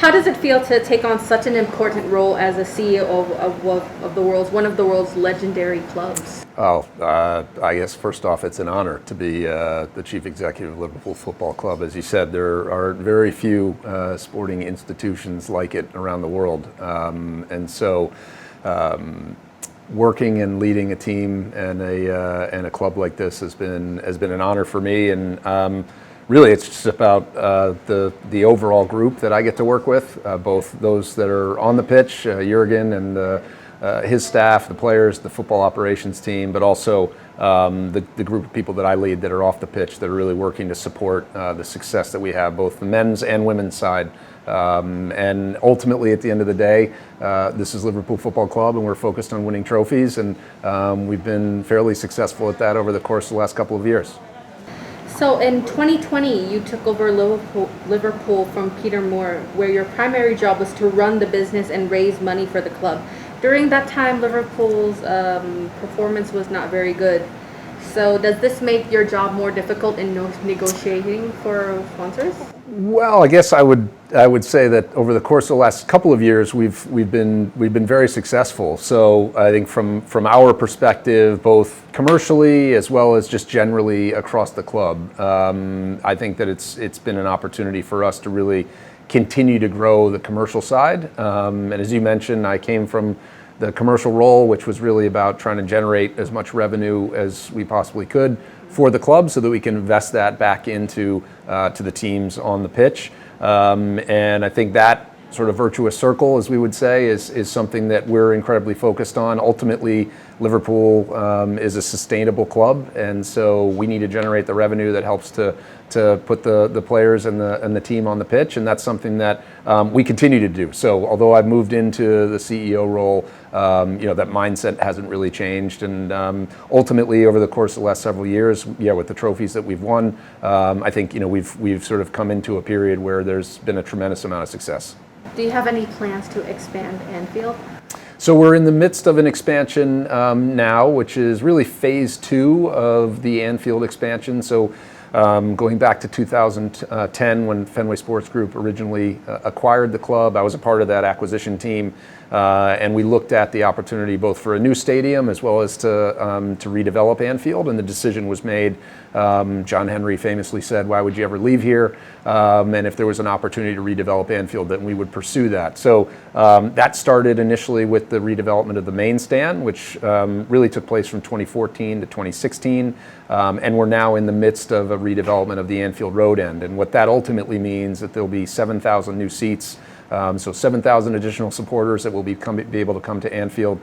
How does it feel to take on such an important role as a CEO of one of the world's legendary clubs? I guess first off, it's an honor to be the chief executive of Liverpool Football Club. As you said, there are very few sporting institutions like it around the world, and so working and leading a team and a club like this has been an honor for me. And really, it's just about the overall group that I get to work with, both those that are on the pitch, Jurgen and his staff, the players, the football operations team, but also the group of people that I lead that are off the pitch that are really working to support the success that we have, both the men's and women's side. And ultimately, at the end of the day, this is Liverpool Football Club, and we're focused on winning trophies, and we've been fairly successful at that over the course of the last couple of years. So in 2020, you took over Liverpool from Peter Moore, where your primary job was to run the business and raise money for the club. During that time, Liverpool's performance was not very good. So does this make your job more difficult in negotiating for sponsors? Well, I guess I would say that over the course of the last couple of years, we've been very successful. So I think from our perspective, both commercially as well as just generally across the club, I think that it's been an opportunity for us to really continue to grow the commercial side. And as you mentioned, I came from the commercial role, which was really about trying to generate as much revenue as we possibly could for the club so that we can invest that back into to the teams on the pitch. And I think that sort of virtuous circle, as we would say, is something that we're incredibly focused on. Ultimately, Liverpool is a sustainable club, and so we need to generate the revenue that helps to put the players and the team on the pitch, and that's something that we continue to do. So although I've moved into the CEO role, that mindset hasn't really changed, and ultimately over the course of the last several years, with the trophies that we've won, I think we've sort of come into a period where there's been a tremendous amount of success. Do you have any plans to expand Anfield? So we're in the midst of an expansion now, which is really phase 2 of the Anfield expansion. So going back to 2010 when Fenway Sports Group originally acquired the club, I was a part of that acquisition team, and we looked at the opportunity both for a new stadium as well as to redevelop Anfield, and the decision was made. John Henry famously said, "Why would you ever leave here?" And if there was an opportunity to redevelop Anfield, then we would pursue that. So that started initially with the redevelopment of the main stand, which really took place from 2014 to 2016. And we're now in the midst of a redevelopment of the Anfield Road end. And what that ultimately means that there'll be 7,000 new seats. So 7,000 additional supporters that will be able to come to Anfield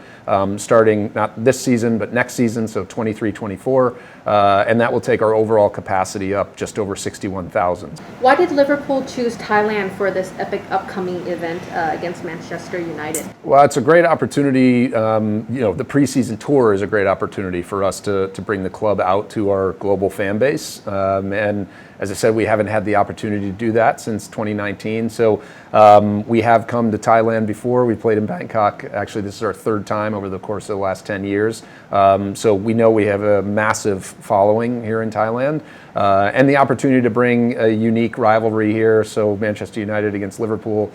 starting not this season, but next season, so 23-24. And that will take our overall capacity up just over 61,000. Why did Liverpool choose Thailand for this epic upcoming event against Manchester United? Well, it's a great opportunity. The preseason tour is a great opportunity for us to bring the club out to our global fan base. And as I said, we haven't had the opportunity to do that since 2019. So we have come to Thailand before. We played in Bangkok. Actually, this is our 3rd time over the course of the last 10 years. So we know we have a massive following here in Thailand. And the opportunity to bring a unique rivalry here, so Manchester United against Liverpool,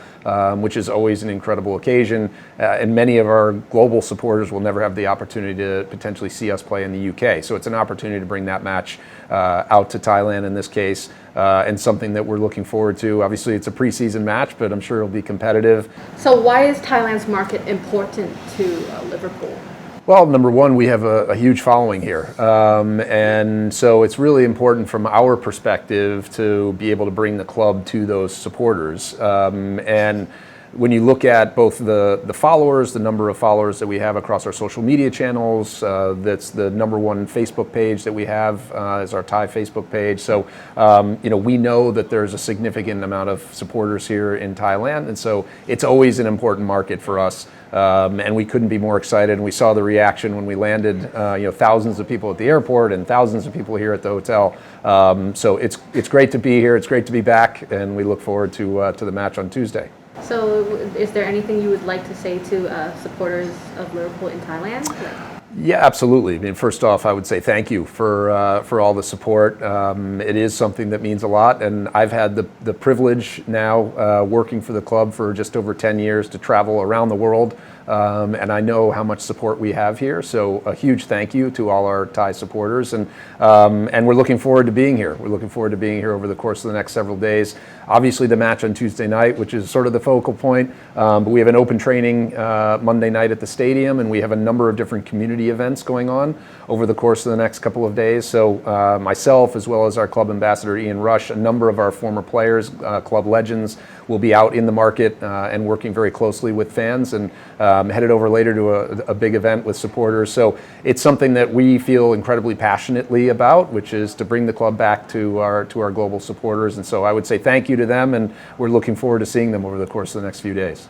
which is always an incredible occasion. And many of our global supporters will never have the opportunity to potentially see us play in the UK. So it's an opportunity to bring that match out to Thailand in this case, and something that we're looking forward to. Obviously, it's a preseason match, but I'm sure it'll be competitive. So why is Thailand's market important to Liverpool? Well, number one, we have a huge following here. And so it's really important from our perspective to be able to bring the club to those supporters. And when you look at both the followers, the number of followers that we have across our social media channels, that's the number one Facebook page that we have is our Thai Facebook page. So, we know that there's a significant amount of supporters here in Thailand. And so it's always an important market for us. And we couldn't be more excited. And we saw the reaction when we landed, thousands of people at the airport and thousands of people here at the hotel. So it's great to be here. It's great to be back. And we look forward to the match on Tuesday. So is there anything you would like to say to supporters of Liverpool in Thailand? Yeah, absolutely. I mean, first off, I would say thank you for all the support. It is something that means a lot, and I've had the privilege now working for the club for just over 10 years to travel around the world, and I know how much support we have here. So a huge thank you to all our Thai supporters, and we're looking forward to being here. We're looking forward to being here over the course of the next several days. Obviously, the match on Tuesday night, which is sort of the focal point, but we have an open training Monday night at the stadium, and we have a number of different community events going on over the course of the next couple of days. So myself, as well as our club ambassador Ian Rush, a number of our former players, club legends, will be out in the market and working very closely with fans, and headed over later to a big event with supporters. So it's something that we feel incredibly passionately about, which is to bring the club back to our global supporters. And so I would say thank you to them, and we're looking forward to seeing them over the course of the next few days.